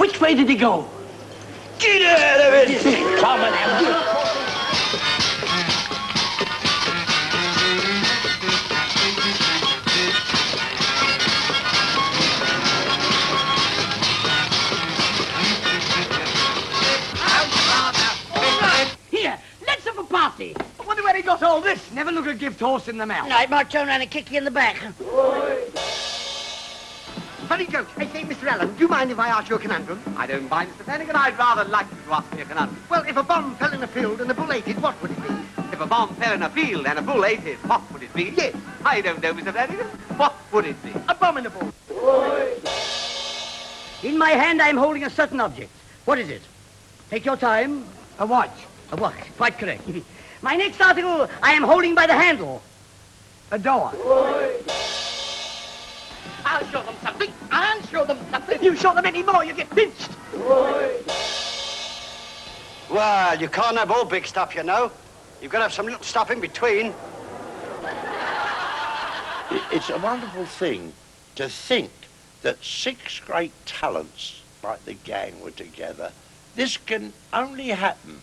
Which way did he go? Get out of it! Come on now. Party. I wonder where he got all this. Never look a gift horse in the mouth. No, it might turn around and kick you in the back. Funny joke. Hey, say, Mr. Allen, do you mind if I ask you a conundrum? I don't mind, Mr. Flanagan. I'd rather like you to ask me a conundrum. Well, if a bomb fell in a field and a bull ate it, what would it be? If a bomb fell in a field and a bull ate it, what would it be? Yes. I don't know, Mr. Flanagan. What would it be? Abominable. In my hand, I am holding a certain object. What is it? Take your time. A watch. A watch. Quite correct. My next article, I am holding by the handle. A door. I'll show them something. I'll show them something. If you show them any more, you get pinched. Well, you can't have all big stuff, you know. You've got to have some little stuff in between. It's a wonderful thing to think that 6 great talents like the gang were together. This can only happen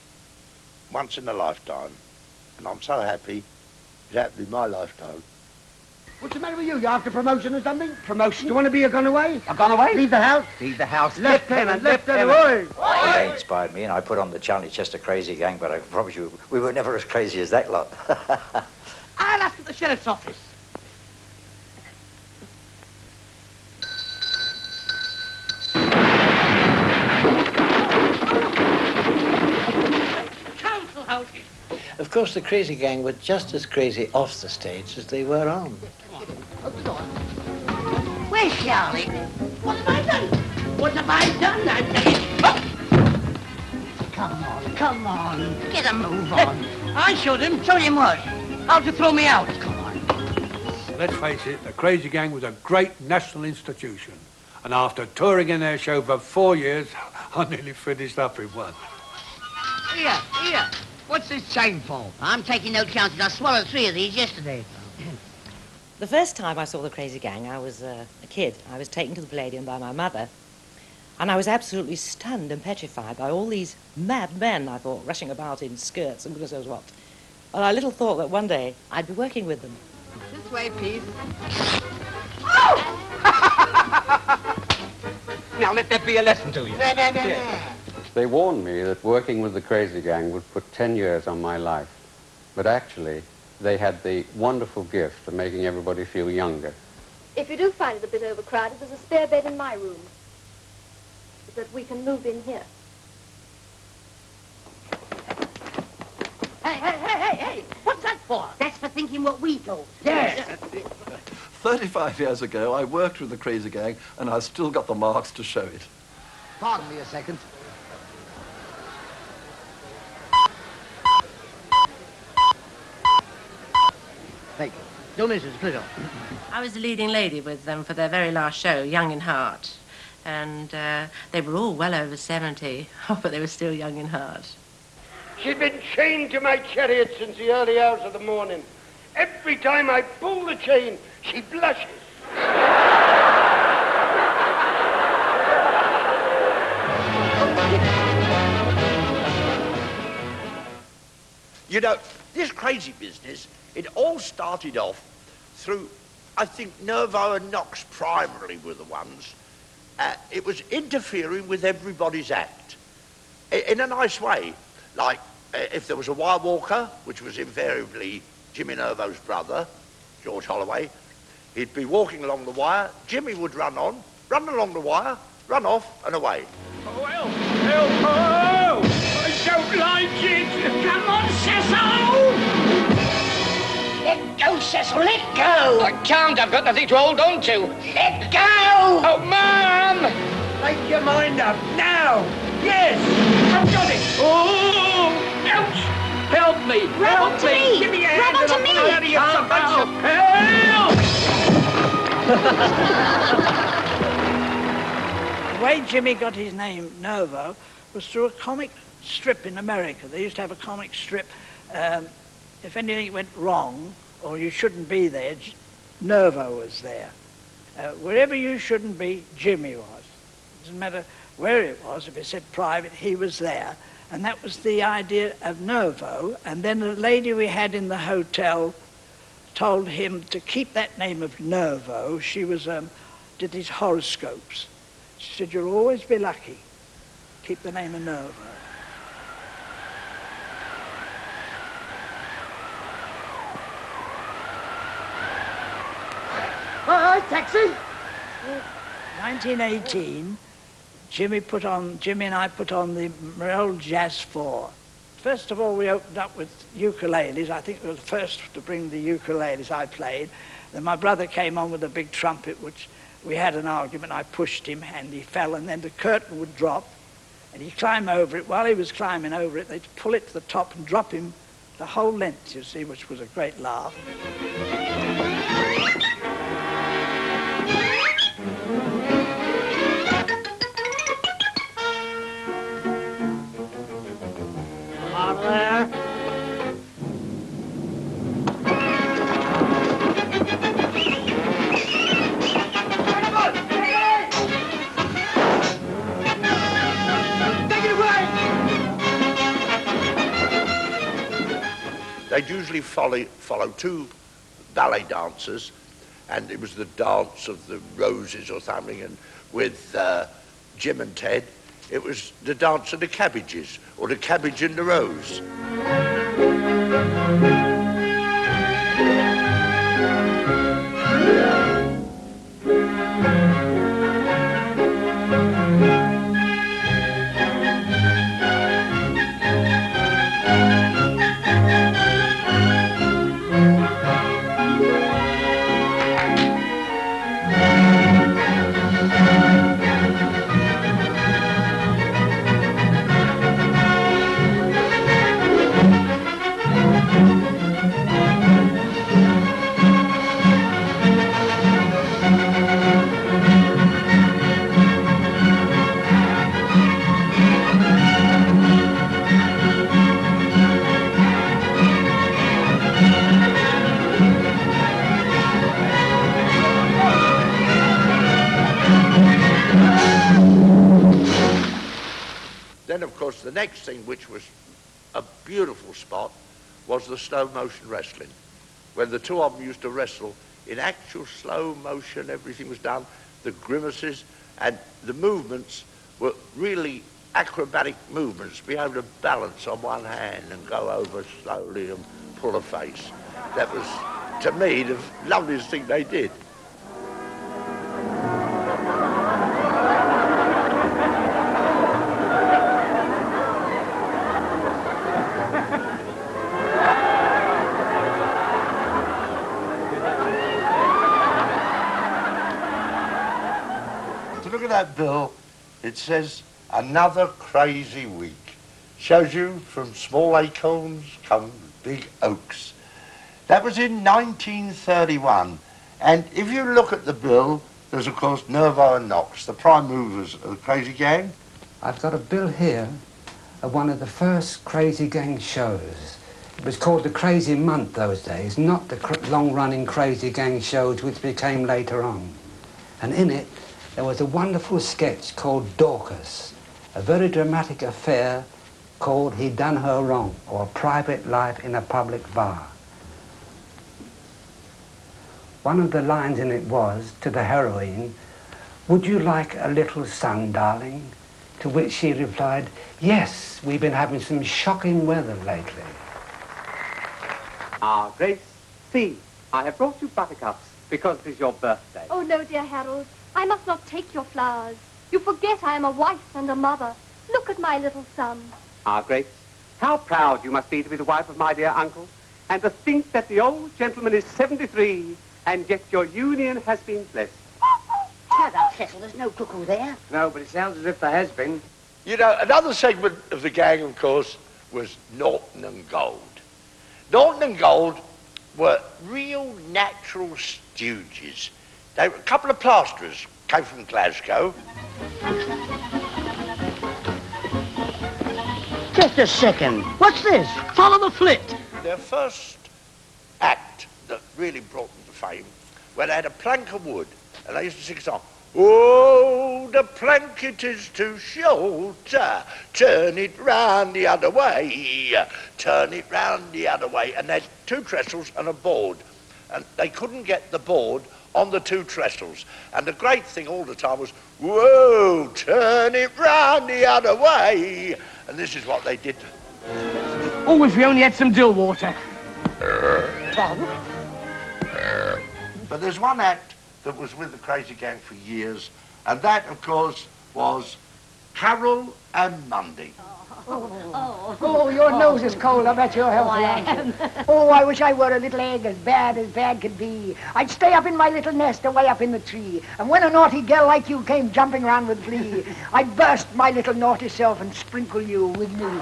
once in a lifetime. And I'm so happy it happened in my lifetime. What's the matter with you? You after promotion or something? Promotion? Do you want to be a gone away? I've gone away? Leave the house? Leave the house. Lieutenant, away! They inspired me, and I put on the Charlie Chester crazy gang, but I promise you, we were never as crazy as that lot. I'll ask at the sheriff's office. Council house. Of course, the crazy gang were just as crazy off the stage as they were on. Where's Charlie? What have I done? What have I done? I'm saying. Come on. Get a move on. I showed him. Showed him what? How to throw me out. Come on. Let's face it, the Crazy Gang was a great national institution. And after touring in their show for 4 years, I nearly finished up in one. Here. What's this chain for? I'm taking no chances. I swallowed 3 of these yesterday. The first time I saw the Crazy Gang, I was a kid. I was taken to the Palladium by my mother, and I was absolutely stunned and petrified by all these mad men, I thought, rushing about in skirts and goodness knows what. And I little thought that one day I'd be working with them. This way, please. Now let that be a lesson to you. No. They warned me that working with the Crazy Gang would put 10 years on my life. But actually, they had the wonderful gift of making everybody feel younger. If you do find it a bit overcrowded, there's a spare bed in my room that we can move in here. Hey! What's that for? That's for thinking what we told. Yes. 35 years ago, I worked with the Crazy Gang, and I've still got the marks to show it. Pardon me a second. Thank you. Your missus, please. I was the leading lady with them for their very last show, Young in Heart. And they were all well over 70, but they were still young in heart. She's been chained to my chariot since the early hours of the morning. Every time I pull the chain, she blushes. You know, this crazy business, it all started off through, I think, Nervo and Knox primarily were the ones. It was interfering with everybody's act in a nice way. Like, if there was a wire walker, which was invariably Jimmy Nervo's brother, George Holloway, he'd be walking along the wire, Jimmy would run along the wire, run off and away. Oh, help! Oh! I don't like it! Come on, Cecil! Let go, Cecil, let go! I can't, I've got nothing to hold on to. Let go! Oh, Mum! Make your mind up, now! Yes! I've got it! Oh! Ouch! Help me! Grab Help onto me! Give me a Grab hand onto and me! I'll pull out of you somehow! The way Jimmy got his name, Nervo, was through a comic strip in America. They used to have a comic strip. If anything went wrong, or you shouldn't be there, Nervo was there. Wherever you shouldn't be, Jimmy was. Doesn't matter where it was. If it said private, he was there. And that was the idea of Nervo. And then a lady we had in the hotel told him to keep that name of Nervo. She was did his horoscopes. She said, "You'll always be lucky. Keep the name of Nervo." Hi, taxi! 1918, Jimmy and I put on the old Jazz 4. First of all, we opened up with ukuleles. I think we were the first to bring the ukuleles I played. Then my brother came on with a big trumpet, which we had an argument. I pushed him and he fell, and then the curtain would drop and he'd climb over it. While he was climbing over it, they'd pull it to the top and drop him the whole length, you see, which was a great laugh. Out there. They'd usually follow two ballet dancers, and it was the dance of the roses or something, and with Jim and Ted, it was the dance of the cabbages, or the cabbage and the rose. Then, of course, the next thing, which was a beautiful spot, was the slow motion wrestling, when the two of them used to wrestle in actual slow motion. Everything was done, the grimaces and the movements were really acrobatic movements, be able to balance on one hand and go over slowly and pull a face. That was, to me, the loveliest thing they did. Look at that bill. It says, another crazy week. Shows you from small acorns come big oaks. That was in 1931. And if you look at the bill, there's, of course, Nervo and Knox, the prime movers of the Crazy Gang. I've got a bill here of one of the first Crazy Gang shows. It was called the Crazy Month those days, not the long-running Crazy Gang shows which became later on. And in it, there was a wonderful sketch called Dorcas, a very dramatic affair called He Done Her Wrong, or Private Life in a Public Bar. One of the lines in it was, to the heroine, "Would you like a little sun, darling?" To which she replied, "Yes, we've been having some shocking weather lately." Ah, Grace, see, I have brought you buttercups because it is your birthday. Oh, no, dear Harold. I must not take your flowers. You forget I am a wife and a mother. Look at my little son. Ah, Grace, how proud you must be to be the wife of my dear uncle, and to think that the old gentleman is 73, and yet your union has been blessed. Shut up, Cecil. There's no cuckoo there. No, but it sounds as if there has been. You know, another segment of the gang, of course, was Naughton and Gold. Naughton and Gold were real natural stooges. They were a couple of plasterers, came from Glasgow. Just a second. What's this? Follow the flit. Their first act that really brought them to fame, where they had a plank of wood, and they used to sing a song, "Oh, the plank it is too short, turn it round the other way, turn it round the other way. And there's 2 trestles and a board. And they couldn't get the board on the 2 trestles. And the great thing all the time was, whoa, turn it round the other way. And this is what they did. Oh, if we only had some dill water. But there's one act that was with the Crazy Gang for years, and that, of course, was Carol and Monday. Oh, your nose is cold. I bet you're healthy, aren't you? Oh, I wish I were a little egg as bad could be. I'd stay up in my little nest away up in the tree, and when a naughty girl like you came jumping round with glee, I'd burst my little naughty self and sprinkle you with me. Billy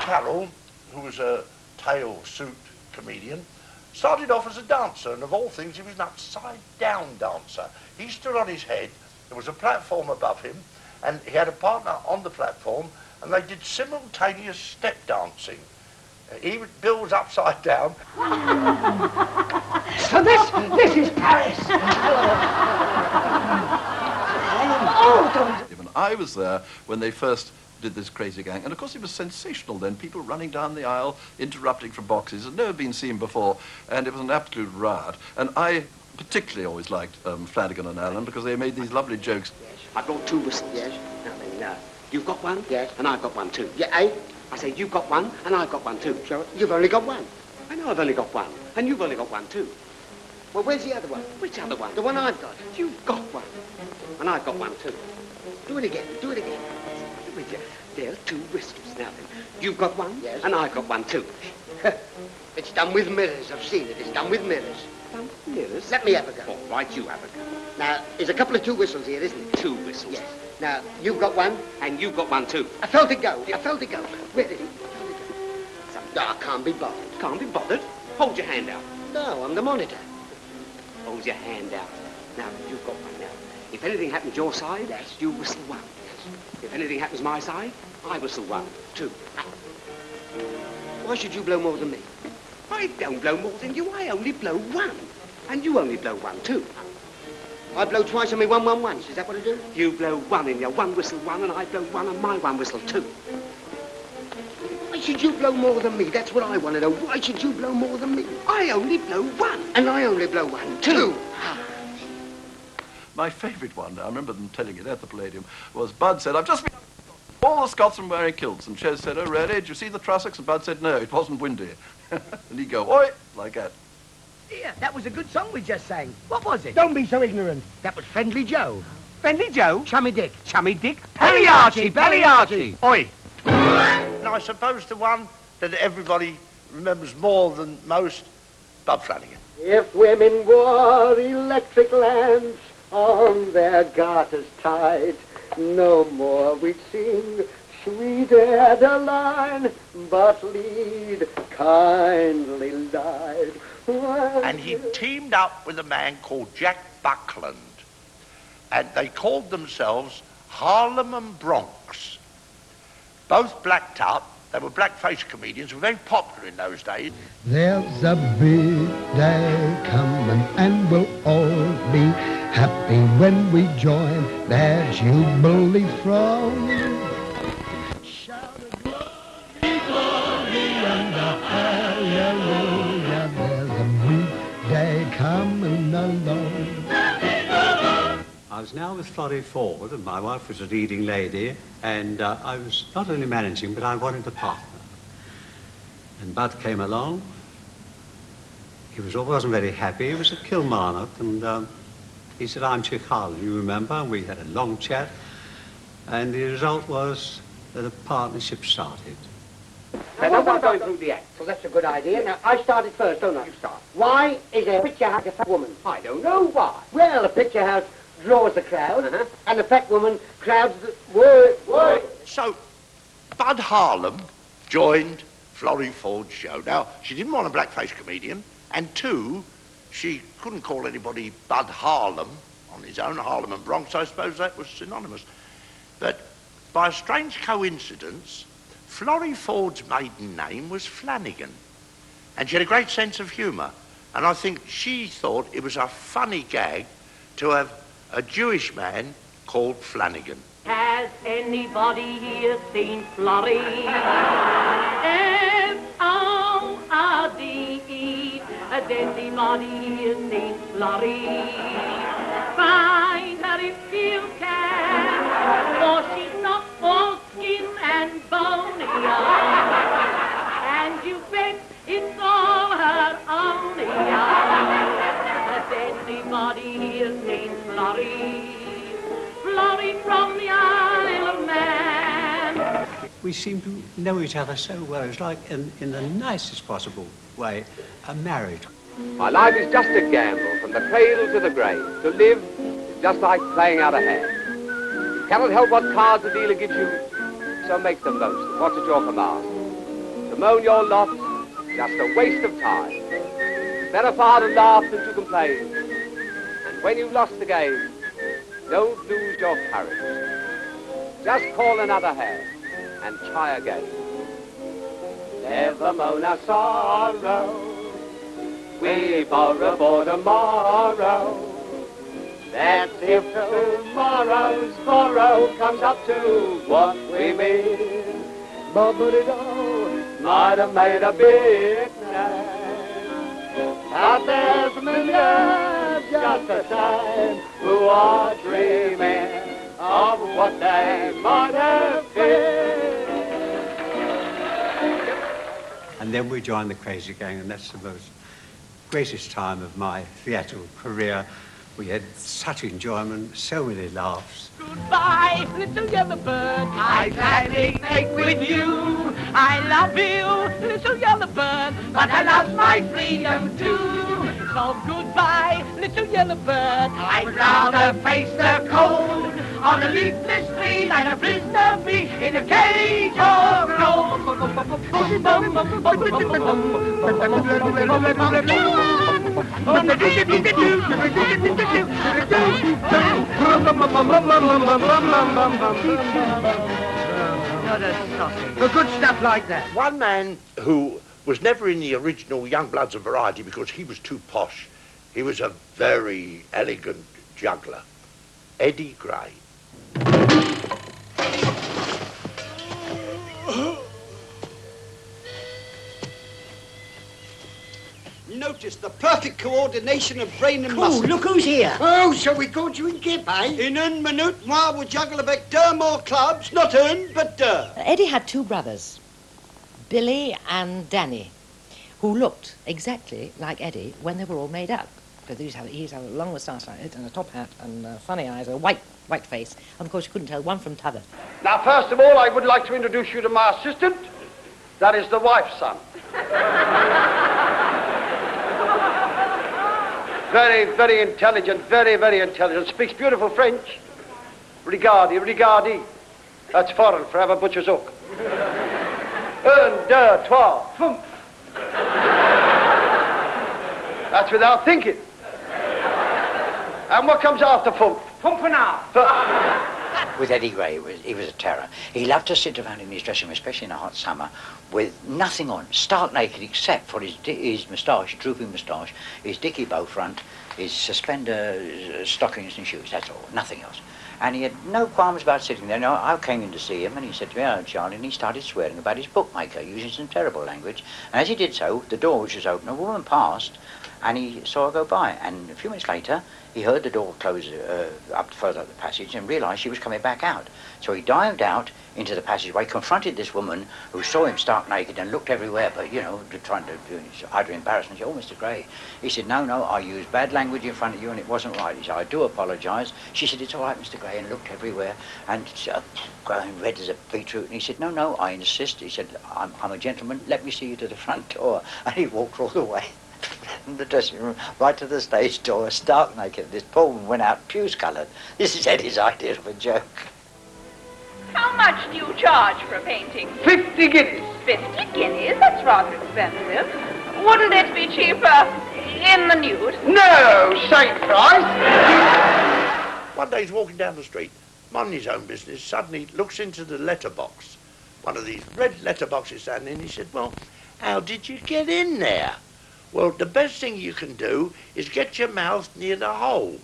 Carroll, who was a tail suit comedian, started off as a dancer, and of all things, he was an upside-down dancer. He stood on his head, there was a platform above him, and he had a partner on the platform, and they did simultaneous step dancing. Bill was upside down. So this is Paris. And I was there when they first did this Crazy Gang, and of course it was sensational then, people running down the aisle, interrupting from boxes, had never been seen before, and it was an absolute riot. And I particularly always liked Flanagan and Allen, because they made these lovely jokes. I brought 2 whistles. Yes. Now then, you've got one? Yes. And I've got one too. Yeah, eh? I say you've got one, and I've got one too. So you've only got one. I know I've only got one, and you've only got one too. Well, where's the other one? Which other one? The one I've got. You've got one, and I've got one too. Do it again. Do it again. With you. There are 2 whistles. Now then, you've got one, yes, and I've got one too. It's done with mirrors. I've seen it. It's done with mirrors. Done with mirrors? Let me have a go. All right, you have a go. Now, there's a couple of 2 whistles here, isn't it? 2 whistles. Yes. Now, you've got one. And you've got one too. I felt it go. I felt it go. Where did it? No, I can't be bothered. Can't be bothered? Hold your hand out. No, I'm the monitor. Hold your hand out. Now, you've got one now. If anything happens your side, yes, you whistle 1. Yes. If anything happens my side, I whistle 1, 2. Why should you blow more than me? I don't blow more than you. I only blow 1. And you only blow 1 too. I blow twice on me 1 1 once. Is that what I do? You blow 1 in your 1 whistle 1, and I blow 1 on my 1 whistle 2. Why should you blow more than me? That's what I want to know. Why should you blow more than me? I only blow 1. And I only blow 1 too. My favourite one, I remember them telling it at the Palladium, was Bud said, I've just been all the Scotsmen wearing kilts. And Ches said, oh, really? Did you see the Trussocks? And Bud said, no, it wasn't windy. And he'd go, oi, like that. Yeah, that was a good song we just sang. What was it? Don't be so ignorant. That was Friendly Joe. Friendly Joe? Chummy Dick. Chummy Dick? Pelly Archie! Pelly Archie! Oi! And I suppose the one that everybody remembers more than most, Bob Flanagan. If women wore electric lamps on their garters tied, no more we'd sing Sweet Adeline, but lead kindly lied. And he teamed up with a man called Jack Buckland, and they called themselves Harlem and Bronx. Both blacked up. They were black-faced comedians, were very popular in those days. There's a big day coming and we'll all be happy when we join their jubilee throng. Shout a glory, glory, and a hallelujah. There's a big day coming along. I was now with Florrie Ford, and my wife was a leading lady, and I was not only managing, but I wanted a partner. And Bud came along. He wasn't very happy. He was a Kilmarnock, and he said, I'm Chick Harlan, you remember? And we had a long chat, and the result was that a partnership started. Now, I'm going through the act. Well, that's a good idea. Now, I started first, don't I? You start. Why is a picture house a fat woman? I don't know why. Well, a picture house draws the crowd, and the fat woman crowds the... Word. So, Bud Harlem joined Florrie Ford's show. Now, she didn't want a black-faced comedian, and 2, she couldn't call anybody Bud Harlem on his own. Harlem and Bronx, I suppose that was synonymous. But by a strange coincidence, Florrie Ford's maiden name was Flanagan, and she had a great sense of humour. And I think she thought it was a funny gag to have a Jewish man called Flanagan. Has anybody here seen Florrie? F-O-R-D-E. Has anybody here seen Florrie? Find her if you can, for she's not all skin and bony. And you bet it's all her own. Has anybody here seen Florrie? Florrie from the Isle of Man. We seem to know each other so well. It's like, in the nicest possible way, a marriage. My life is just a gamble from the cradle to the grave. To live is just like playing out a hand. You cannot help what cards the dealer gives you, so make the most of what's at your command. To moan your lot, just a waste of time. Better far to laugh than to complain. And when you've lost the game, don't lose your courage. Just call another hand and try again. Never moan our sorrow. We borrow for tomorrow. That's if tomorrow's borrow comes up to what we mean. Bubble-de-do might have made a big night. Out there's millions just the same who are dreaming of what they might have been. And then we joined the Crazy Gang, and that's the most greatest time of my theatrical career. We had such enjoyment, so many laughs. Goodbye, little yellow bird. I gladly make with you. I love you, little yellow bird, but I love my freedom too. So goodbye, little yellow bird. I'd rather face the cold on a leafless tree than a prisoner be in a cage of gold. For good stuff like that. One man who was never in the original Young Bloods of Variety because he was too posh. He was a very elegant juggler. Eddie Gray. Notice the perfect coordination of brain and muscle. look who's here. Oh, so we called you in Gip, eh? In un minute, moi will juggle about 2 more clubs. Not un, but Eddie had 2 brothers, Billy and Danny, who looked exactly like Eddie when they were all made up. Because he used to have a long moustache like it and a top hat and funny eyes, a white face. And of course you couldn't tell one from t'other. Now, first of all, I would like to introduce you to my assistant. That is the wife's son. Very, very intelligent, very, very intelligent. Speaks beautiful French. Regardez. That's foreign for have a butcher's hook. 1, 2, 3, fump. That's without thinking. And what comes after fump? Fumpanal. With Eddie Gray, he was a terror. He loved to sit around in his dressing room, especially in a hot summer, with nothing on, stark naked, except for his moustache, drooping moustache, his dicky bow front, his suspender stockings and shoes, that's all, nothing else. And he had no qualms about sitting there. No, I came in to see him, and he said to me, "Oh, Charlie," and he started swearing about his bookmaker, using some terrible language. And as he did so, the door, which was open, a woman passed, and he saw her go by. And a few minutes later, he heard the door close further up the passage and realised she was coming back out. So he dived out into the passageway, confronted this woman who saw him stark naked and looked everywhere, but, you know, trying to do either embarrassment. She said, "Oh, Mr. Gray." He said, no, I used bad language in front of you and it wasn't right. He said, "I do apologise." She said, "It's all right, Mr. Gray," and looked everywhere and going red as a beetroot. And he said, no, I insist. He said, I'm a gentleman, let me see you to the front door." And he walked all the way from the dressing room right to the stage door, stark naked. This poor woman went out puce-coloured. This is Eddie's idea of a joke. How much do you charge for a painting? 50 guineas. 50 guineas? That's rather expensive. Wouldn't it be cheaper in the nude? No, same price. One day he's walking down the street, minding his own business, suddenly looks into the letterbox. One of these red letterboxes standing, and he said, "Well, how did you get in there?" "Well, the best thing you can do is get your mouth near the hole.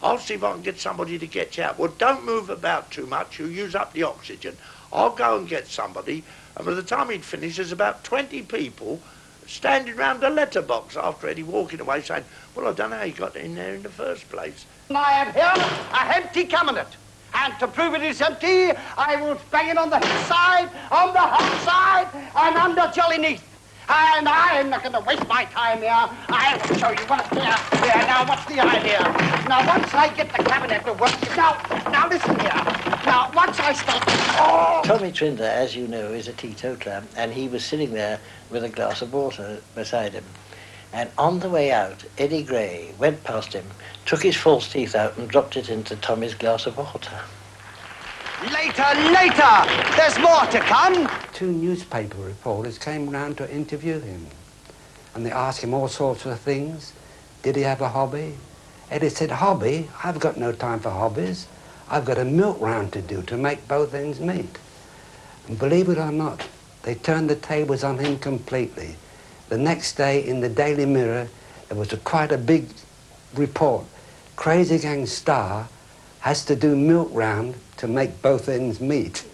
I'll see if I can get somebody to get you out. Well, don't move about too much. You'll use up the oxygen. I'll go and get somebody. And by the time he'd finished, there's about 20 people standing round the letterbox after Eddie walking away saying, well, I don't know how he got in there in the first place. I have here an empty cabinet. And to prove it is empty, I will bang it on the hillside, on the outside, and under Jolly Neath. And I am not going to waste my time here. I will show you what's here. Here, now, what's the idea? Now, once I get the cabinet to work... Now, listen here. Now, once I start... Oh! Tommy Trinder, as you know, is a teetotaler, and he was sitting there with a glass of water beside him. And on the way out, Eddie Gray went past him, took his false teeth out and dropped it into Tommy's glass of water. Later! There's more to come! 2 newspaper reporters came round to interview him. And they asked him all sorts of things. Did he have a hobby? Eddie said, hobby? I've got no time for hobbies. I've got a milk round to do to make both ends meet. And believe it or not, they turned the tables on him completely. The next day in the Daily Mirror, there was quite a big report. Crazy Gang star has to do milk round to make both ends meet.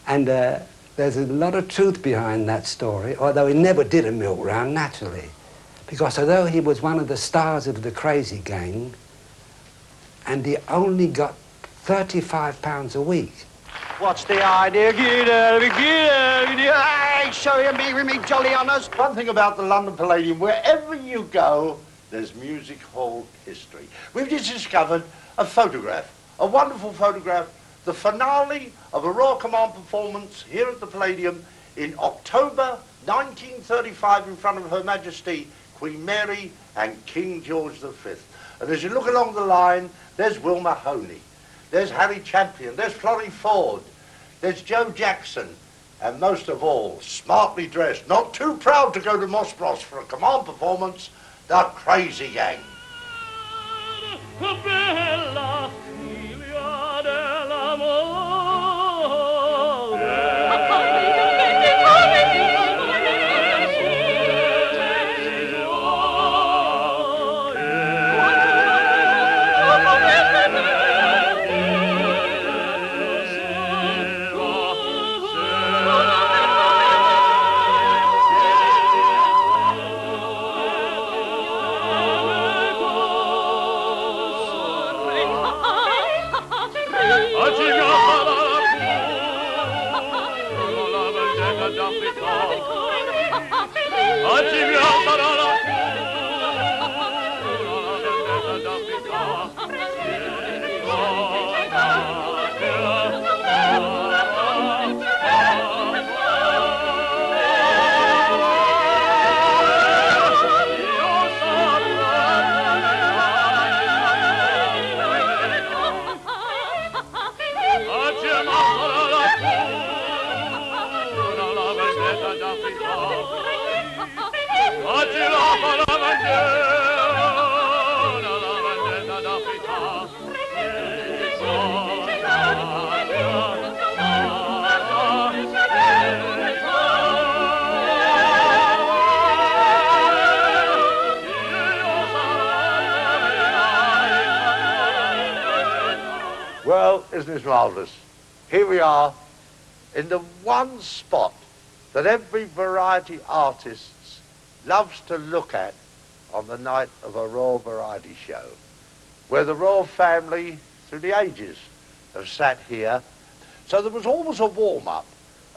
And there's a lot of truth behind that story, although he never did a milk round, naturally. Because although he was one of the stars of the Crazy Gang, and he only got £35 a week. What's the idea? Get out of here, Hey, show you me with me jolly honours. One thing about the London Palladium, wherever you go, there's music hall history. We've just discovered a photograph, a wonderful photograph, the finale of a Royal Command performance here at the Palladium in October 1935 in front of Her Majesty Queen Mary and King George V. And as you look along the line, there's Will Mahoney, there's Harry Champion, there's Florrie Ford, there's Joe Jackson, and most of all, smartly dressed, not too proud to go to Moss Bros for a command performance, the Crazy Gang. Bella figlia dell'amore. Well, isn't this marvellous? Here we are in the one spot that every variety artist loves to look at on the night of a royal variety show, where the royal family through the ages have sat here. So there was always a warm-up,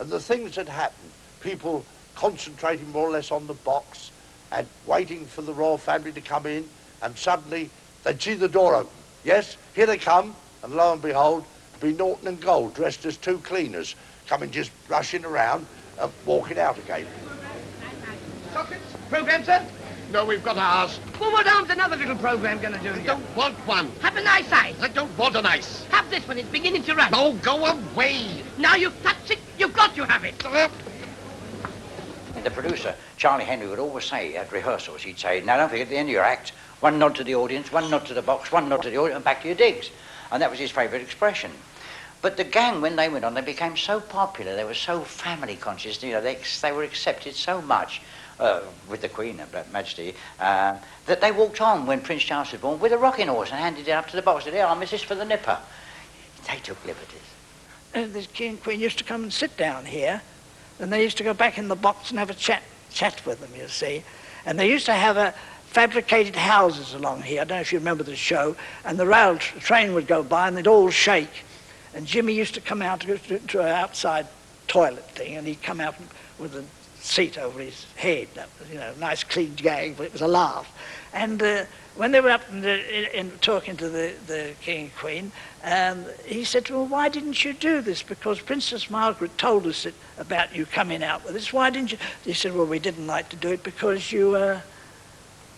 and the things that happened, people concentrating more or less on the box and waiting for the royal family to come in, and suddenly they'd see the door open. Yes, here they come, and lo and behold, it'd be Naughton and Gold dressed as 2 cleaners, coming just rushing around and walking out again. Chocolates? Programme, sir? No, we've got ours. Well, what harm's another little programme going to do? I don't want one. Have a nice ice. I don't want an ice. Have this one. It's beginning to run. No, go away. Now you've touched it, you've got to have it. The producer, Charlie Henry, would always say at rehearsals, he'd say, now don't forget at the end of your act, 1 nod to the audience, 1 nod to the box, 1 nod to the audience, and back to your digs. And that was his favourite expression. But the gang, when they went on, they became so popular, they were so family conscious, you know, they were accepted so much. with the Queen, Her Majesty, that they walked on when Prince Charles was born with a rocking horse and handed it up to the box. Said, "Here, Miss, this for the nipper." They took liberties. The King and Queen used to come and sit down here, and they used to go back in the box and have a chat with them, you see. And they used to have fabricated houses along here. I don't know if you remember the show. And the train would go by and they'd all shake. And Jimmy used to come out to go to an outside toilet thing, and he'd come out with a seat over his head. That was, you know, nice clean gag, but it was a laugh. And when they were up and talking to the King and Queen, he said to them, "Well, why didn't you do this? Because Princess Margaret told us about you coming out with this. Why didn't you?" He said, "Well, we didn't like to do it because you were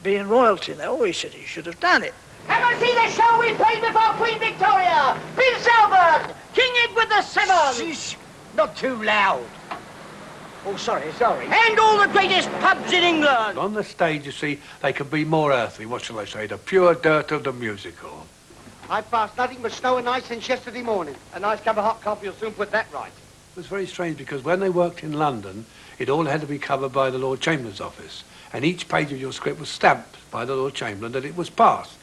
being royalty." And he said, "You should have done it." Come and see the show we played before Queen Victoria! Prince Albert! King Edward VII! Shh! Not too loud. Oh, sorry. And all the greatest pubs in England! On the stage, you see, they can be more earthly. What shall I say? The pure dirt of the musical. I passed nothing but snow and ice since yesterday morning. A nice cup of hot coffee will soon put that right. It was very strange because when they worked in London, it all had to be covered by the Lord Chamberlain's office. And each page of your script was stamped by the Lord Chamberlain that it was passed.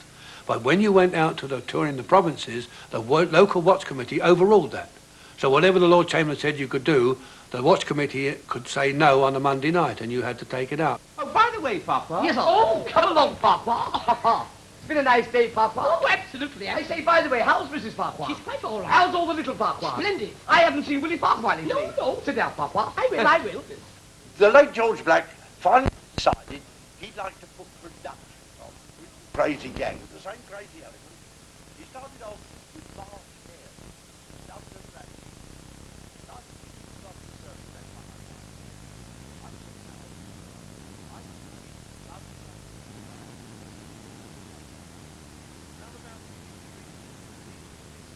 But when you went out to the tour in the provinces, the local watch committee overruled that. So whatever the Lord Chamberlain said you could do, the watch committee could say no on a Monday night, and you had to take it out. Oh, by the way, Papa. Yes, Oh, come along, Papa. It's been a nice day, Papa. Oh, absolutely. I say, by the way, how's Mrs. Farquhar? She's quite all right. How's all the little Farquhar? Splendid. I haven't seen Willie Farquhar lately. No. Sit down, Papa. I will. The late George Black finally decided he'd like to put production on Crazy Gang, the same crazy element. He started off with Mark Hare, London Rally.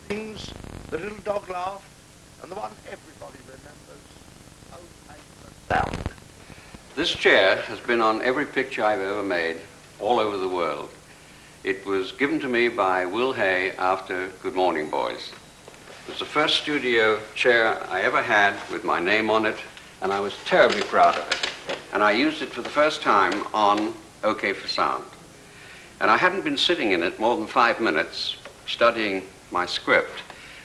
Things, the little dog laugh, and the one everybody remembers, Oh Paper Down. This chair has been on every picture I've ever made, all over the world. It was given to me by Will Hay after Good Morning Boys. It was the first studio chair I ever had with my name on it, and I was terribly proud of it. And I used it for the first time on OK for Sound. And I hadn't been sitting in it more than 5 minutes studying my script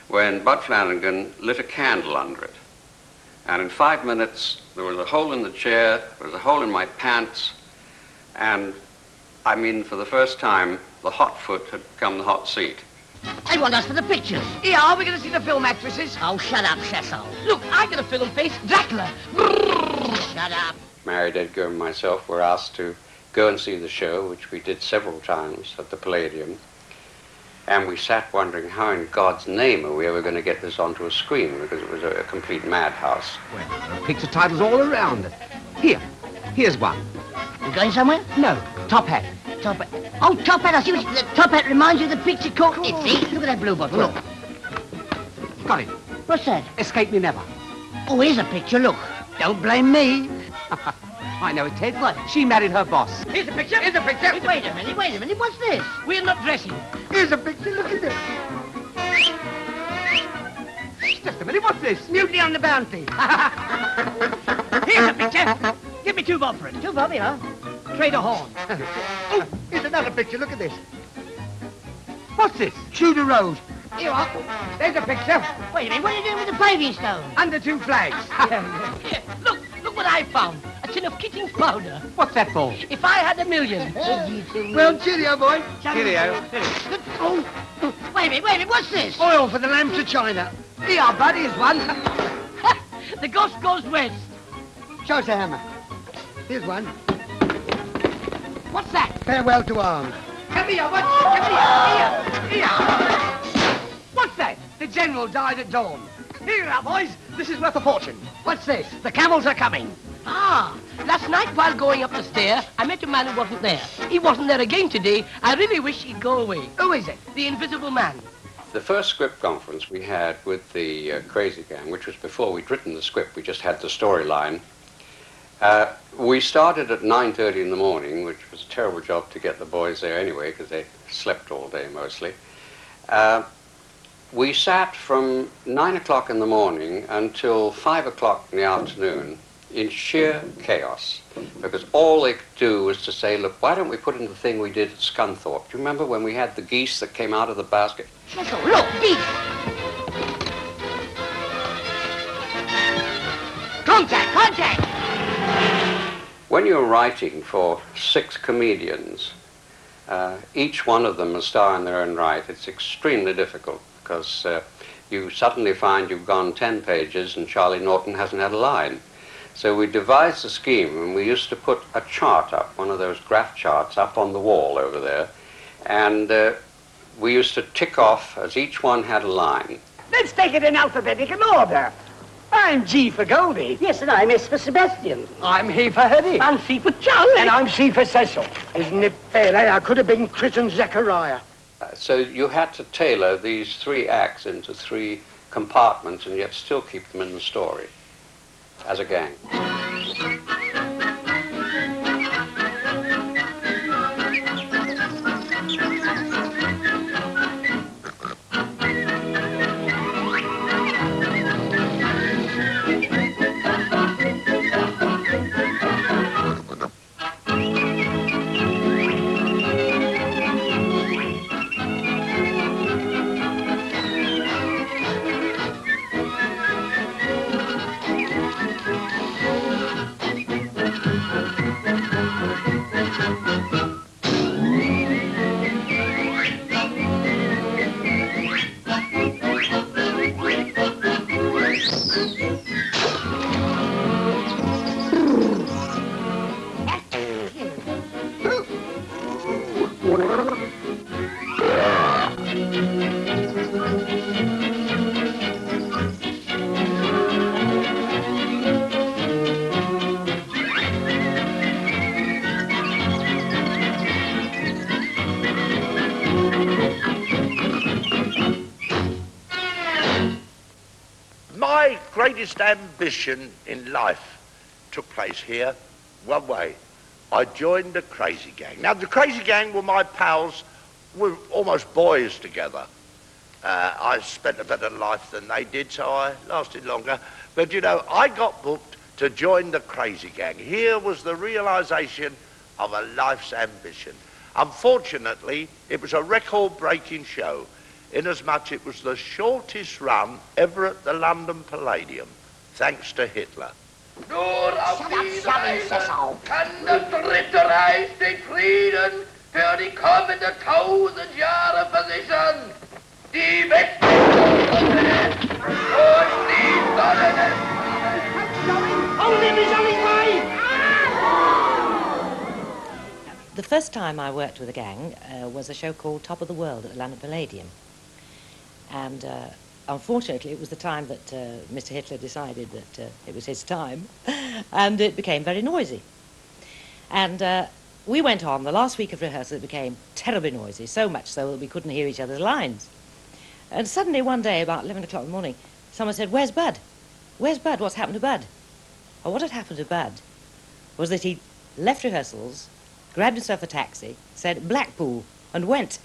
when Bud Flanagan lit a candle under it. And in 5 minutes, there was a hole in the chair, there was a hole in my pants, and I mean, for the first time, the hot foot had become the hot seat. I want us for the pictures. Yeah, are we going to see the film actresses? Oh, shut up, Cecil. Look, I got a film face, Dracula. Shut up. Mary, Edgar, and myself were asked to go and see the show, which we did several times at the Palladium. And we sat wondering how in God's name are we ever going to get this onto a screen, because it was a complete madhouse. Well, there are picture titles all around. Here's one. You going somewhere? No, Top Hat. Top Hat. Oh, Top Hat. I see what the Top Hat reminds you of the picture called... See? Look at that blue bottle. Look. Got it. What's that? Escape Me Never. Oh, here's a picture. Look. Don't blame me. I know it, Ted. What? She married her boss. Here's a picture. Here's a picture. Wait a minute. What's this? We're not dressing. Here's a picture. Look at this. Just a minute. What's this? Mutiny on the Bounty. Here's a picture. Give me 2 bob for it. 2 bob, huh? Trade a horn. Oh, here's another picture. Look at this. What's this? Tudor Road. Here you are. There's a picture. Wait a minute. What are you doing with the paving stone? Under 2 flags. Here, look what I found. A tin of Keating's powder. What's that for? If I had $1 million. Well, cheerio, boy. Cheerio. Oh, wait a minute. What's this? Oil for the lamps of China. Here, buddy, is one. The ghost goes west. Show us the hammer. Here's one. What's that? Farewell to arms. Come here, what? Come here. What's that? The general died at dawn. Here you are, boys. This is worth a fortune. What's this? The camels are coming. Ah, last night while going up the stair, I met a man who wasn't there. He wasn't there again today. I really wish he'd go away. Who is it? The Invisible Man. The first script conference we had with the Crazy Gang, which was before we'd written the script, we just had the storyline. We started at 9:30 in the morning, which was a terrible job to get the boys there anyway, because they slept all day mostly. We sat from 9 o'clock in the morning until 5 o'clock in the afternoon in sheer chaos, because all they could do was to say, look, why don't we put in the thing we did at Scunthorpe? Do you remember when we had the geese that came out of the basket? Look, geese! Contact! When you're writing for 6 comedians, each one of them a star in their own right, it's extremely difficult, because you suddenly find you've gone 10 pages and Charlie Naughton hasn't had a line. So we devised a scheme, and we used to put a chart up, one of those graph charts, up on the wall over there, and we used to tick off as each one had a line. Let's take it in alphabetical order. I'm G for Goldie. Yes, and I'm S for Sebastian. I'm He for Hetty. I'm C for Charlie. And I'm C for Cecil. Isn't it fair, eh? I could have been christened Zechariah. So you had to tailor these 3 acts into 3 compartments and yet still keep them in the story as a gang. My greatest ambition in life took place here, one way. I joined the Crazy Gang. Now, the Crazy Gang were my pals. We're almost boys together. I spent a better life than they did, so I lasted longer. But, you know, I got booked to join the Crazy Gang. Here was the realisation of a life's ambition. Unfortunately, it was a record-breaking show, inasmuch it was the shortest run ever at the London Palladium, thanks to Hitler. Nur auf diese Weise kann das Dritte Reich den Frieden für die kommenden 1000 Jahre versichern. Die Westfront und die Sonne. Only he's on his way! The first time I worked with a gang was a show called Top of the World at the London Palladium. And unfortunately, it was the time that Mr. Hitler decided that it was his time, and it became very noisy. And we went on, the last week of rehearsal, it became terribly noisy, so much so that we couldn't hear each other's lines. And suddenly one day, about 11 o'clock in the morning, someone said, "Where's Bud? Where's Bud? What's happened to Bud?" Well, what had happened to Bud was that he left rehearsals, grabbed himself a taxi, said Blackpool, and went.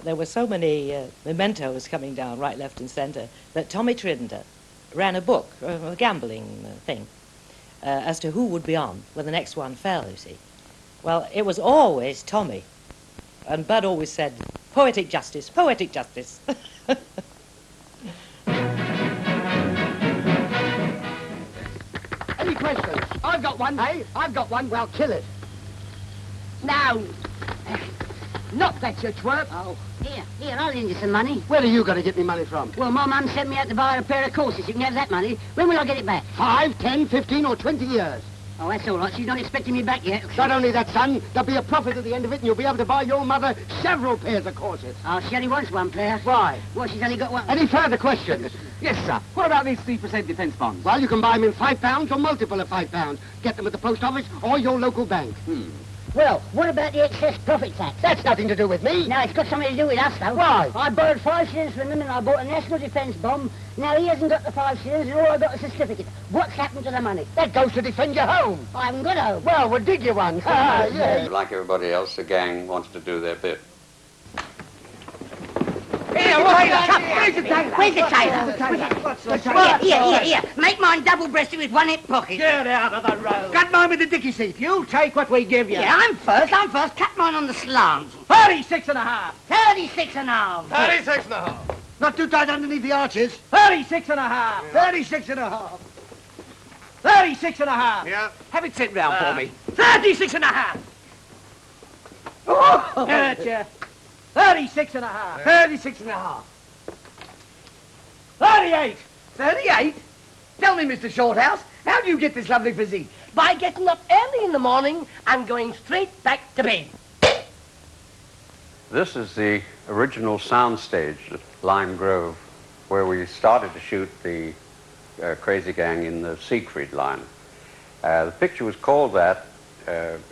There were so many mementos coming down right, left and centre that Tommy Trinder ran a book, a gambling thing, as to who would be on when the next one fell, you see. Well, it was always Tommy. And Bud always said, "Poetic justice, poetic justice." Any questions? I've got one. Hey, I've got one. Well, kill it. Now, not that you twerp. Oh, here, I'll lend you some money. Where are you going to get me money from? Well, my mum sent me out to buy a pair of corsets. You can have that money. When will I get it back? 5, 10, 15 or 20 years. Oh, that's all right. She's not expecting me back yet. Not only that, son, there'll be a profit at the end of it, and you'll be able to buy your mother several pairs of corsets. Oh, she only wants one pair. Why? Well, she's only got one. Any further questions? Yes, sir. What about these 3% defence bonds? Well, you can buy them in £5 or multiple of £5. Get them at the post office or your local bank. Well, what about the excess profit tax? That's nothing to do with me. Now, it's got something to do with us, though. Why? I borrowed 5 shillings from him and I bought a national defence bomb. Now, he hasn't got the 5 shillings and all I got is a certificate. What's happened to the money? That goes to defend your home. I haven't got a home. Well, we'll dig you one. Yeah. Like everybody else, the gang wanted to do their bit. Where's the tailor? Where's the tailor? Here. Make mine double-breasted with one hip pocket. Get out of the road. Cut mine with the dicky seat. You take what we give you. Yeah, I'm first. Cut mine on the slant. 36 and a half. 36 and a half. 36 and a half. Not too tight underneath the arches. 36 and a half. 36 and a half. 36 and a half. Yeah. Have it sit round for me. 36 and a half. Oh, gotcha. 36 and a half. 36 and a half. 38. 38? Tell me, Mr. Shorthouse, how do you get this lovely physique? By getting up early in the morning and going straight back to bed. This is the original soundstage at Lime Grove, where we started to shoot the Crazy Gang in the Siegfried line. The picture was called that,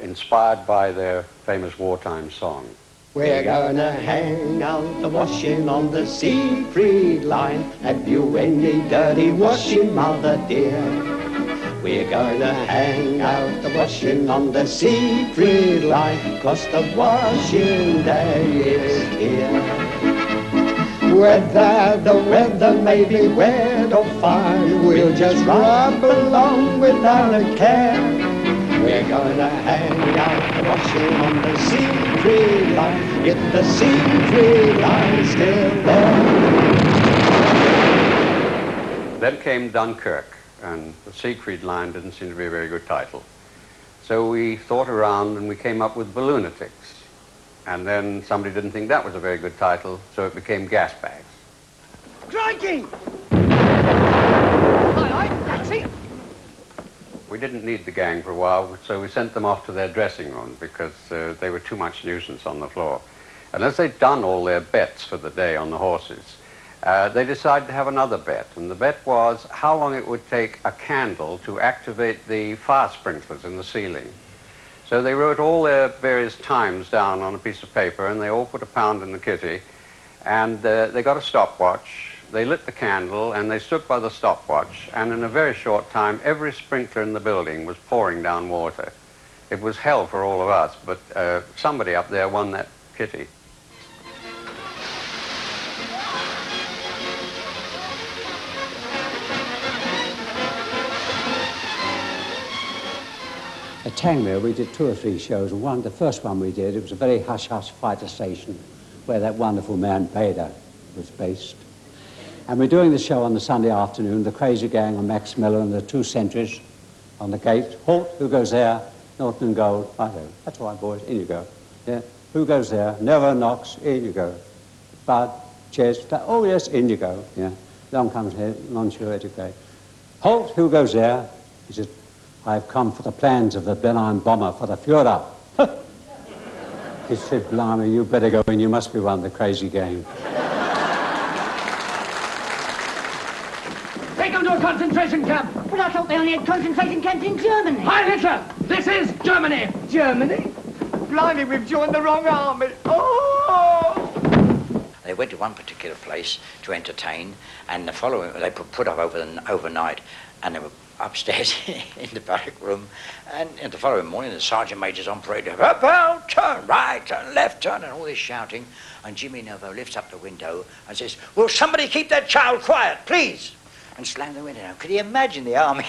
inspired by their famous wartime song. We're gonna hang out the washing on the Siegfried line. Have you any dirty washing, mother dear? We're gonna hang out the washing on the Siegfried line, 'cause the washing day is here. Whether the weather may be wet or fine, we'll just rub along without a care. We're gonna hang out the washing on the Siegfried line, if the Siegfried line's still there. Then came Dunkirk, and the Siegfried line didn't seem to be a very good title. So we thought around and we came up with Balloonatics. And then somebody didn't think that was a very good title, so it became Gas Bags. Crikey! Taxi. We didn't need the gang for a while, so we sent them off to their dressing room because they were too much nuisance on the floor. And as they'd done all their bets for the day on the horses, they decided to have another bet. And the bet was how long it would take a candle to activate the fire sprinklers in the ceiling. So they wrote all their various times down on a piece of paper, and they all put £1 in the kitty, and they got a stopwatch. They lit the candle, and they stood by the stopwatch, and in a very short time, every sprinkler in the building was pouring down water. It was hell for all of us, but somebody up there won that kitty. At Tangmere, we did 2 or 3 shows. The first one we did, it was a very hush-hush fighter station where that wonderful man Bader was based. And we're doing the show on the Sunday afternoon, the Crazy Gang on Max Miller and the 2 sentries on the gate. Halt, who goes there? Naughton and Gold. Righto. That's all right, boys. In you go. Yeah. Who goes there? Nervo, Knox. In you go. Bud, Ches. Oh, yes, in you go. Yeah. Long comes here, Monsieur Edigay. Halt, who goes there? He says, I've come for the plans of the Berlin bomber for the Führer. He said, blimey, you better go in. You must be one of the Crazy Gang. Take them to a concentration camp. But I thought they only had concentration camps in Germany. Hi, Hitler. This is Germany. Germany? Blimey, we've joined the wrong army. Oh! They went to one particular place to entertain, and the following, they put up overnight, and they were upstairs in the barrack room, and the following morning the sergeant major's on parade, up, out, turn right, turn left, turn, and all this shouting, and Jimmy Nervo lifts up the window and says, will somebody keep that child quiet, please? And slammed the window down. Could you imagine the army?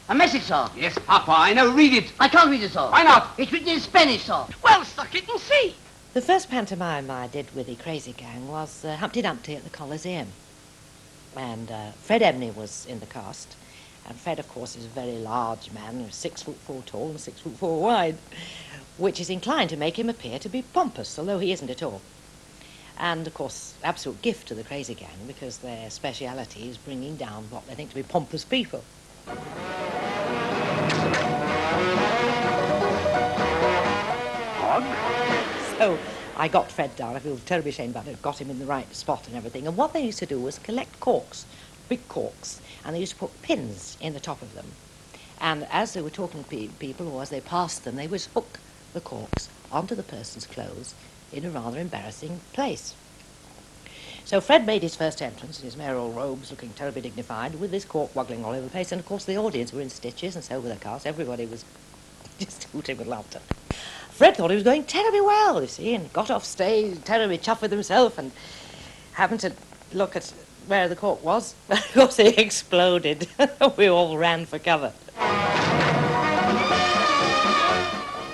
A message, sir. Yes, Papa, I know. Read it. I can't read it, sir. Why not? It's written in Spanish, sir. Well, suck it and see. The first pantomime I did with the Crazy Gang was Humpty Dumpty at the Coliseum. And Fred Ebney was in the cast. And Fred, of course, is a very large man, 6'4" tall and 6'4" wide, which is inclined to make him appear to be pompous, although he isn't at all. And, of course, absolute gift to the Crazy Gang, because their speciality is bringing down what they think to be pompous people. So I got Fred down. I feel terribly ashamed about it. Got him in the right spot and everything. And what they used to do was collect corks, big corks, and they used to put pins in the top of them. And as they were talking to people, or as they passed them, they would hook the corks onto the person's clothes in a rather embarrassing place. So Fred made his first entrance in his mayoral robes, looking terribly dignified, with this cork waggling all over the place. And, of course, the audience were in stitches, and so were the cast. Everybody was just hooting with laughter. Fred thought he was going terribly well, you see, and got off stage, terribly chuffed with himself, and happened to look at where the cork was. Of course, he exploded. We all ran for cover.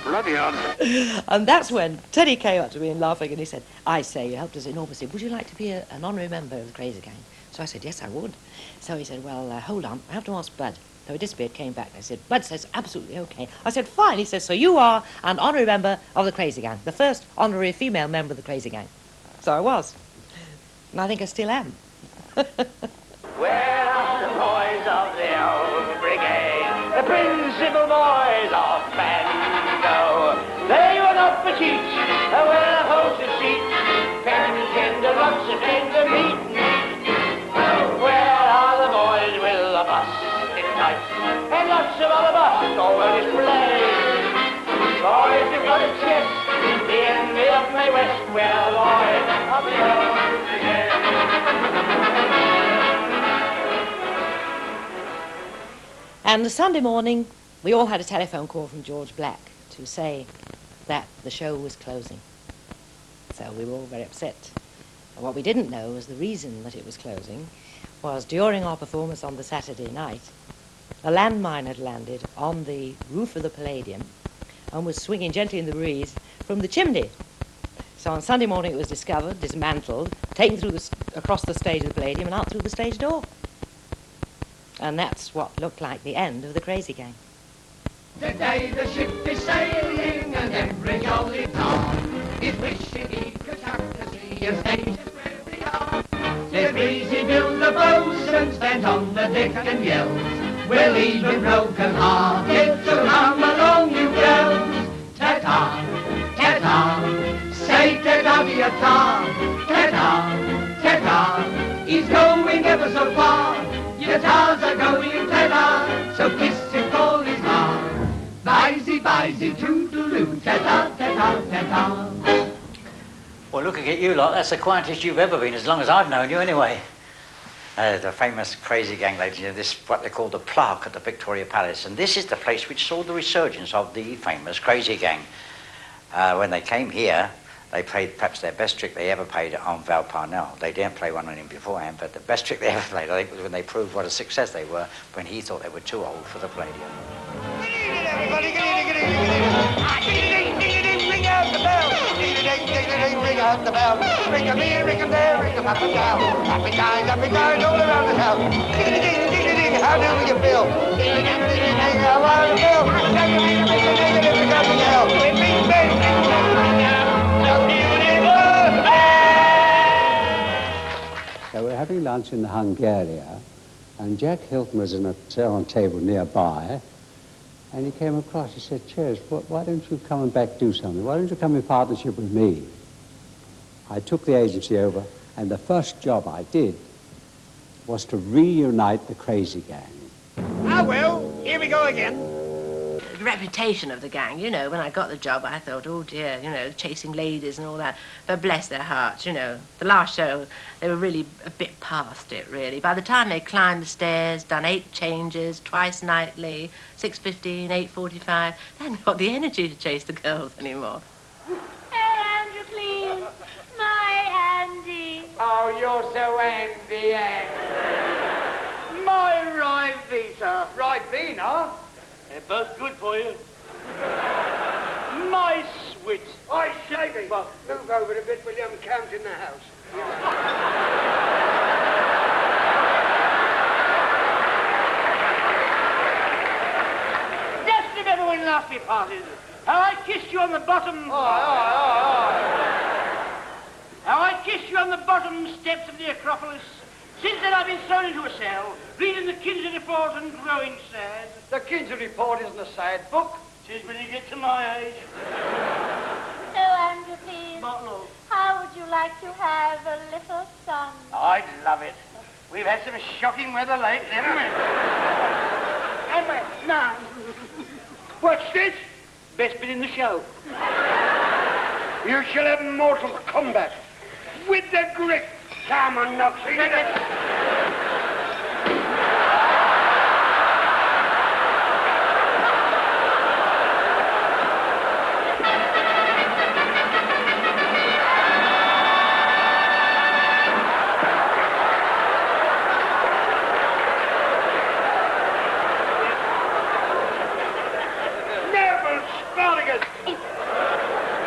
Bloody hell. And that's when Teddy came up to me and laughing, and he said, I say, you helped us enormously. Would you like to be an honorary member of the Crazy Gang? So I said, yes, I would. So he said, well, hold on, I have to ask Bud. So he disappeared, came back, and I said, Bud says, absolutely okay. I said, fine. He says, so you are an honorary member of the Crazy Gang, the first honorary female member of the Crazy Gang. So I was. And I think I still am. Where are the boys of the old brigade, the principal boys of Bango? They were not for cheats, they were upholstered seats, tender lots of tender meat. Where are the boys with the busted tights and lots of other busts over display? Boys who've got a chest, the envy of May West, where are the boys of the old brigade? And the Sunday morning, we all had a telephone call from George Black to say that the show was closing. So we were all very upset. And what we didn't know was the reason that it was closing was during our performance on the Saturday night, a landmine had landed on the roof of the Palladium and was swinging gently in the breeze from the chimney. So on Sunday morning it was discovered, dismantled, taken through across the stage of the Palladium and out through the stage door. And that's what looked like the end of the Crazy Gang. Today the ship is sailing and every jolly tar is wishing he could have to see a station where we are. There's breezy Bill the bosun stands on the deck and yells, we're leaving broken hearted, so come along you girls. Ta-ta, ta-ta, say ta-ta to your tar, ta-ta, ta-ta, he's going ever so far. Your tars are going ta-ta, so kiss him for his heart. Bisey, bisey, toodaloo, ta-ta, ta-ta, ta-ta. Well, looking at you lot, that's the quietest you've ever been, as long as I've known you anyway. The famous Crazy Gang ladies, you know, this what they call the plaque at the Victoria Palace, and this is the place which saw the resurgence of the famous Crazy Gang. When they came here, they played perhaps their best trick they ever played on Val Parnell. They didn't play one on him beforehand, but the best trick they ever played, I think, was when they proved what a success they were when he thought they were too old for the Palladium. Everybody, ding-a-ding, ring out the bell. Ding-a-ding, ring out the bell. Ring 'em here, ring 'em there, ring 'em up and down. Happy times all around the town. Ding-a-ding, how do you feel? Ding-a-ding, how do you feel? So we're having lunch in the Hungaria, and Jack Hilton was in a on table nearby, and he came across. He said, Ches, why don't you come and back do something? Why don't you come in partnership with me? I took the agency over, and the first job I did was to reunite the Crazy Gang. Ah, well, here we go again. The reputation of the gang, you know, when I got the job, I thought, oh dear, you know, chasing ladies and all that. But bless their hearts, you know, the last show, they were really a bit past it, really. By the time they climbed the stairs, done 8 changes, twice nightly, 6:15, 8:45, they hadn't got the energy to chase the girls anymore. Hey, Andrew, please. My Andy. Oh, you're so Andy, My Ribena. Ribena? They're both good for you. My swit. I say, well, move over a bit, will you? I'm counting the house. started. How I kissed you on the bottom... How I kissed you on the bottom steps of the Acropolis. Since then I've been thrown into a cell, reading the Kinsey Report and growing sad. The Kinsey Report isn't a sad book. Tis when you get to my age. So, Andrew, please, how would you like to have a little sun? I'd love it. We've had some shocking weather lately, haven't we? Now, what's this? Best bit in the show. You shall have mortal combat with the grip. Come on, Knox. Nervo, Flanagan.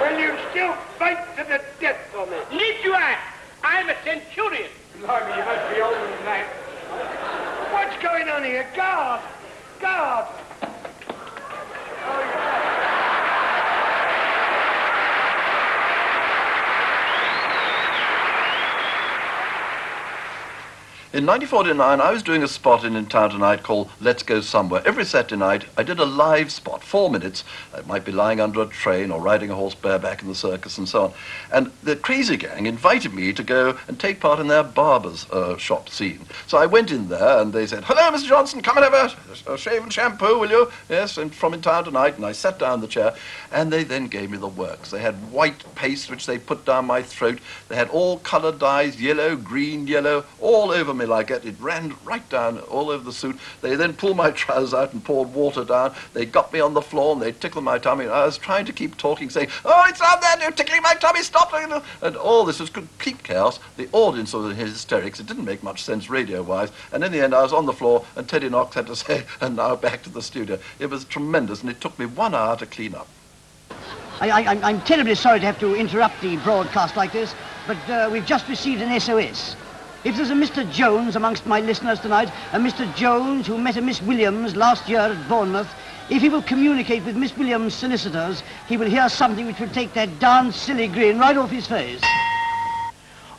Will you still fight to the death for me? Need you ask? I'm a centurion. Blimey, you must be older than that. What's going on here? Guard! Guard! In 1949, I was doing a spot in town tonight called Let's Go Somewhere. Every Saturday night, I did a live spot, 4 minutes. I might be lying under a train or riding a horse bareback in the circus and so on. And the Crazy Gang invited me to go and take part in their barber's shop scene. So I went in there and they said, "Hello, Mr. Johnson, come and have a shave and shampoo, will you?" Yes, and from in town tonight. And I sat down in the chair and they then gave me the works. They had white paste which they put down my throat. They had all coloured dyes, yellow, green, yellow, all over me like that. It ran right down all over the suit. They then pulled my trousers out and poured water down. They got me on the floor and they tickled my tummy. And I was trying to keep talking, saying, "Oh, it's out there, you're tickling my tummy, stop!" And all this was complete chaos. The audience was in hysterics. It didn't make much sense radio-wise. And in the end, I was on the floor and Teddy Knox had to say, "And now back to the studio." It was tremendous and it took me 1 hour to clean up. I'm terribly sorry to have to interrupt the broadcast like this, but we've just received an SOS. If there's a Mr. Jones amongst my listeners tonight, a Mr. Jones who met a Miss Williams last year at Bournemouth, if he will communicate with Miss Williams' solicitors, he will hear something which will take that darn silly grin right off his face.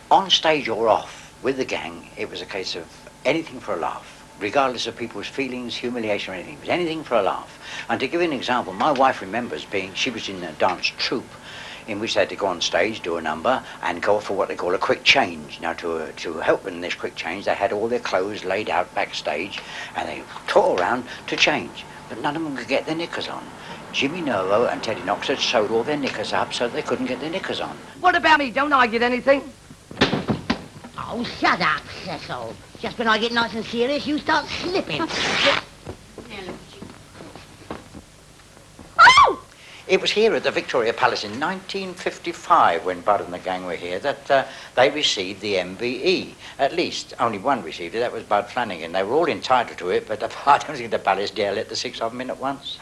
On stage or off, with the gang, it was a case of anything for a laugh, regardless of people's feelings, humiliation or anything. It was anything for a laugh. And to give you an example, my wife remembers she was in a dance troupe in which they had to go on stage, do a number, and go for what they call a quick change. Now, to help in this quick change, they had all their clothes laid out backstage, and they tore around to change. But none of them could get their knickers on. Jimmy Nervo and Teddy Knox had sewed all their knickers up so they couldn't get their knickers on. What about me? Don't I get anything? Oh, shut up, Cecil. Just when I get nice and serious, you start slipping. It was here at the Victoria Palace in 1955, when Bud and the gang were here, that they received the MBE. At least, only one received it, that was Bud Flanagan. They were all entitled to it, but I don't think the palace dare let the 6 of them in at once.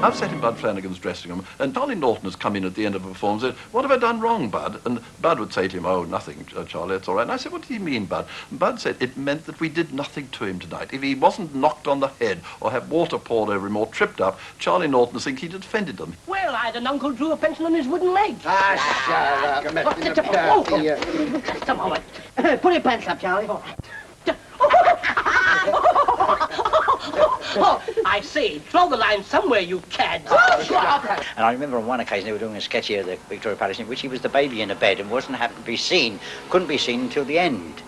I've sat in Bud Flanagan's dressing room, and Charlie Naughton has come in at the end of a performance and said, "What have I done wrong, Bud?" And Bud would say to him, "Oh, nothing, Charlie, it's all right." And I said, "What do you mean, Bud?" And Bud said, "It meant that we did nothing to him tonight. If he wasn't knocked on the head or had water poured over him or tripped up, Charlie Naughton would think he'd offended them." Well, I had an uncle drew a pencil on his wooden leg. Shut up. Just a moment. Put your pants up, Charlie. All right. Oh, I see. Throw the line somewhere, you cad. And I remember on one occasion they were doing a sketch here at the Victoria Palace in which he was the baby in a bed and wasn't happened to be seen, couldn't be seen until the end.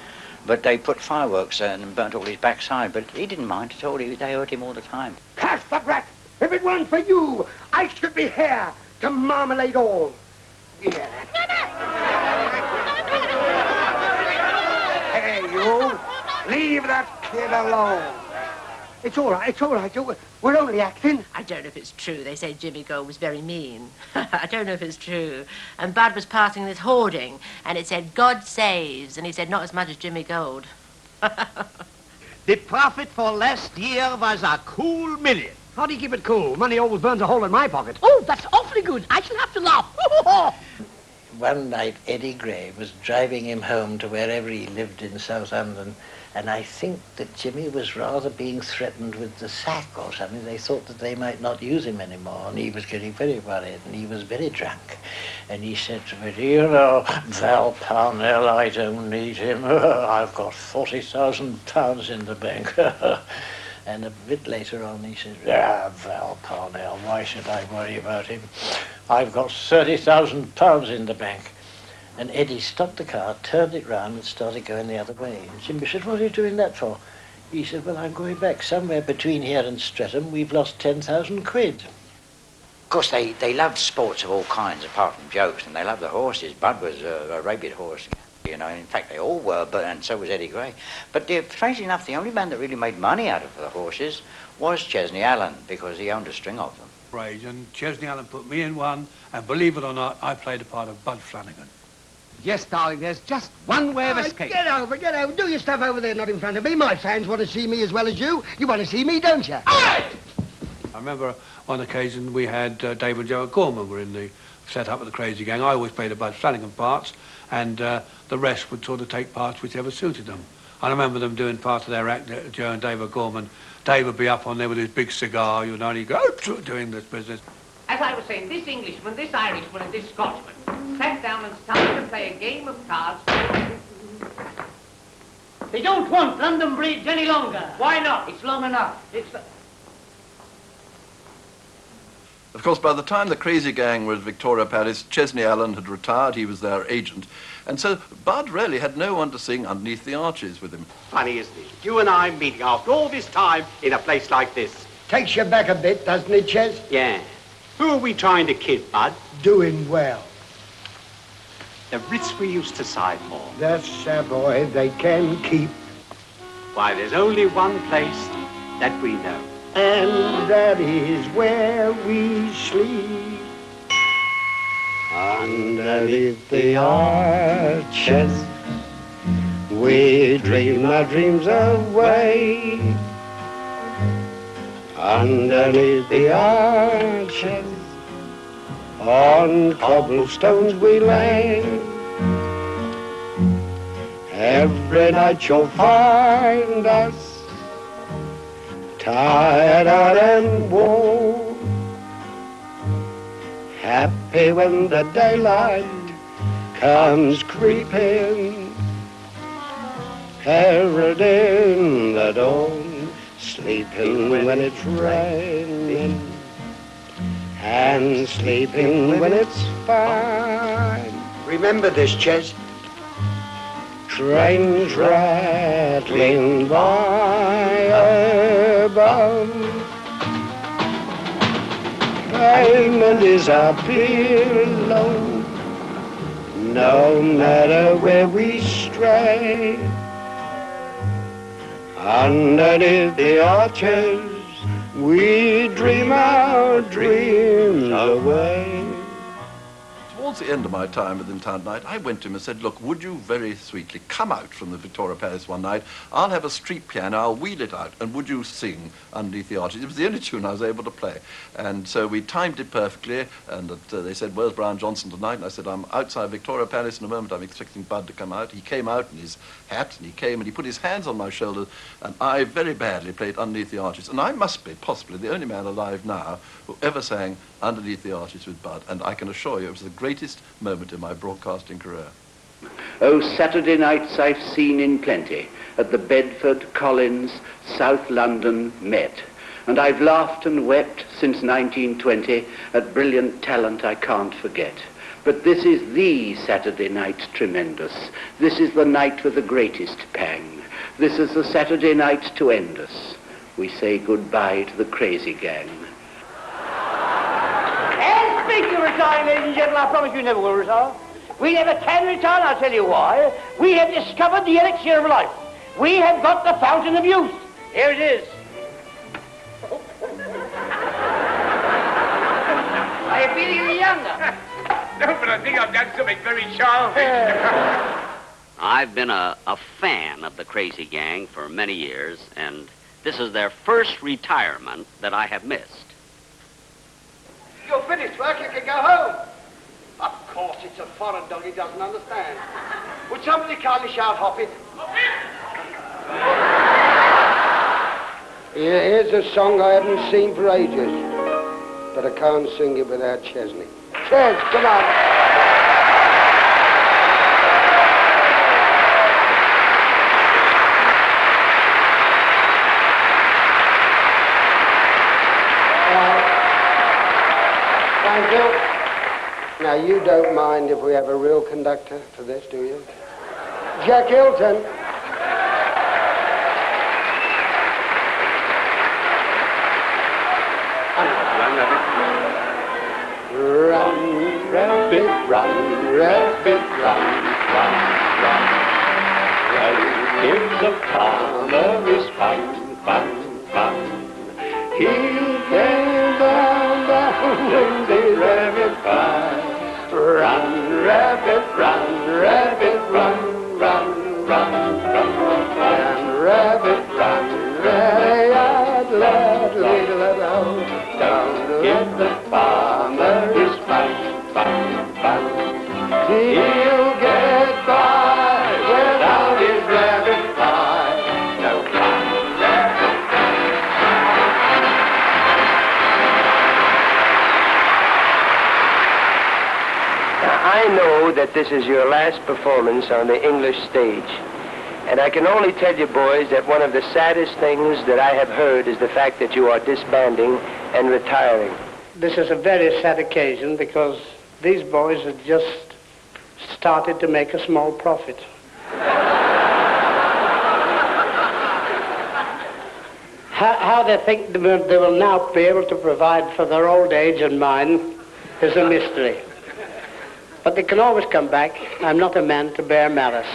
But they put fireworks and burnt all his backside, but he didn't mind at all. They hurt him all the time. Pass the brat! If it weren't for you, I should be here to marmalade all. Yeah. Hey, you! Leave that kid alone. It's all right, We're only acting. I don't know if it's true. They say Jimmy Gold was very mean. I don't know if it's true. And Bud was passing this hoarding, and it said, "God saves," and he said, "Not as much as Jimmy Gold." The profit for last year was a cool million. How do you keep it cool? Money always burns a hole in my pocket. Oh, that's awfully good. I shall have to laugh. one night Eddie Gray was driving him home to wherever he lived in South London, and I think that Jimmy was rather being threatened with the sack or something. They thought that they might not use him anymore, and he was getting very worried, and he was very drunk. And he said to me, "Do you know, Val Parnell, I don't need him. I've got £40,000 in the bank." And a bit later on he said, "Val Parnell, why should I worry about him? I've got £30,000 in the bank." And Eddie stopped the car, turned it round and started going the other way. And Jimmy said, "What are you doing that for?" He said, "Well, I'm going back. Somewhere between here and Streatham, we've lost 10,000 quid. Of course, they loved sports of all kinds, apart from jokes, and they loved the horses. Bud was a rabid horse, you know, and in fact they all were, and so was Eddie Gray. But strangely enough, the only man that really made money out of the horses was Chesney Allen, because he owned a string of them. And Chesney Allen put me in one, and believe it or not, I played the part of Bud Flanagan. Yes, darling, there's just one way of escape. Get over. Do your stuff over there, not in front of me. My fans want to see me as well as you. You want to see me, don't you? I remember on occasion we had Dave and Joe Gorman were in the set-up of the Crazy Gang. I always played the Bud Flanagan parts, and the rest would sort of take parts whichever suited them. I remember them doing part of their act, Joe and Dave Gorman. Dave would be up on there with his big cigar, you know, and he'd go doing this business. As I was saying, this Englishman, this Irishman, and this Scotchman sat down and started to play a game of cards. They don't want London Bridge any longer. Why not? It's long enough. Of course, by the time the Crazy Gang were at Victoria Palace, Chesney Allen had retired. He was their agent. And so Bud really had no one to sing Underneath the Arches with him. Funny, isn't it? You and I meeting after all this time in a place like this. Takes you back a bit, doesn't it, Ches? Yeah. Who are we trying to kid, Bud? Doing well. The Ritz we used to sign for. The Savoy they can keep. Why, there's only one place that we know. And that is where we sleep. Underneath the arches, we dream our dreams away. Underneath the arches, on cobblestones we lay. Every night you'll find us tired out and worn, happy when the daylight comes creeping, heralding the dawn, sleeping when it's raining, and sleeping when it's fine. Remember this, Ches. Trains rattling by above, payment is our pillow, no matter where we stray. Underneath the arches, we dream our dreams away. Towards the end of my time within Town Night, I went to him and said, "Look, would you very sweetly come out from the Victoria Palace one night? I'll have a street piano, I'll wheel it out, and would you sing Underneath the Arches?" It was the only tune I was able to play. And so we timed it perfectly, and they said, "Where's Brian Johnson tonight?" And I said, "I'm outside Victoria Palace in a moment. I'm expecting Bud to come out." He came out in his hat, and he came and he put his hands on my shoulders, and I very badly played Underneath the Arches. And I must be possibly the only man alive now who ever sang Underneath the Arches with Bud, and I can assure you it was the greatest moment in my broadcasting career. Oh, Saturday nights I've seen in plenty at the Bedford, Collins, South London Met. And I've laughed and wept since 1920 at brilliant talent I can't forget. But this is the Saturday night tremendous. This is the night with the greatest pang. This is the Saturday night to end us. We say goodbye to the Crazy Gang. And speaking of retiring, ladies and gentlemen, I promise you never will retire. We never can retire, and I'll tell you why. We have discovered the elixir of life. We have got the fountain of youth. Here it is. Are you feeling any younger? No, but I think I've done something very childish. I've been a fan of the Crazy Gang for many years, and this is their first retirement that I have missed. You're finished work, you can go home. course, it's a foreign dog he doesn't understand. Would somebody kindly shout, hop it? Here's a song I haven't seen for ages, but I can't sing it without Chesney. Ches, come on. Thank you. Now, you don't mind if we have a real conductor for this, do you? Jack Hilton. Run, rabbit, run, rabbit, run, run, run. Run, if the farmer is fun, fun, fun. He'll get down, down when the rabbit flies. Run, rabbit, run, rabbit, run, run, run, run, run, rabbit, run, rabbit, lad, lad, lad, down if the farmer is fun, fun, fun. He'll get by without his rabbit pie. No fun, rabbit. I know that this is your last performance on the English stage. And I can only tell you, boys, that one of the saddest things that I have heard is the fact that you are disbanding and retiring. This is a very sad occasion because these boys have just started to make a small profit. How they think they will now be able to provide for their old age and mine is a mystery. But they can always come back. I'm not a man to bear malice.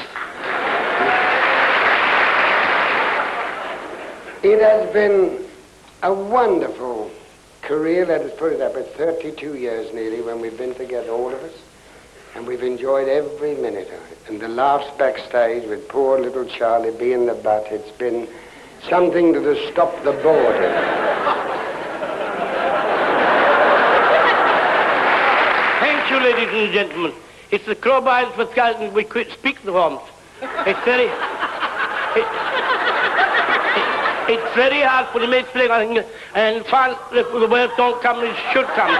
It has been a wonderful career, let us put it up, at 32 years nearly when we've been together, all of us. And we've enjoyed every minute of it. And the laughs backstage with poor little Charlie being the butt, it's been something that has stopped the boredom. Thank you, ladies and gentlemen. It's the crowbars for Scotland we quit speak the warmth. It's very... It's very hard for the mates playing and find if the words don't come, it should come.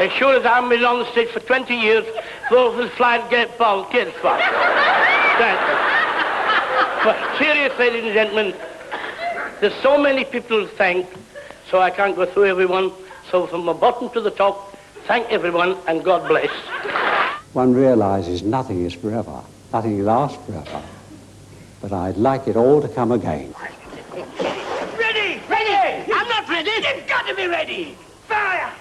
As sure as I've been on the stage for 20 years, those who fly get ball, get spot. But serious, ladies and gentlemen, there's so many people to thank, so I can't go through everyone. So from the bottom to the top, thank everyone and God bless. One realizes nothing is forever, nothing lasts forever. But I'd like it all to come again. Ready! Ready! I'm not ready! You've got to be ready! Fire!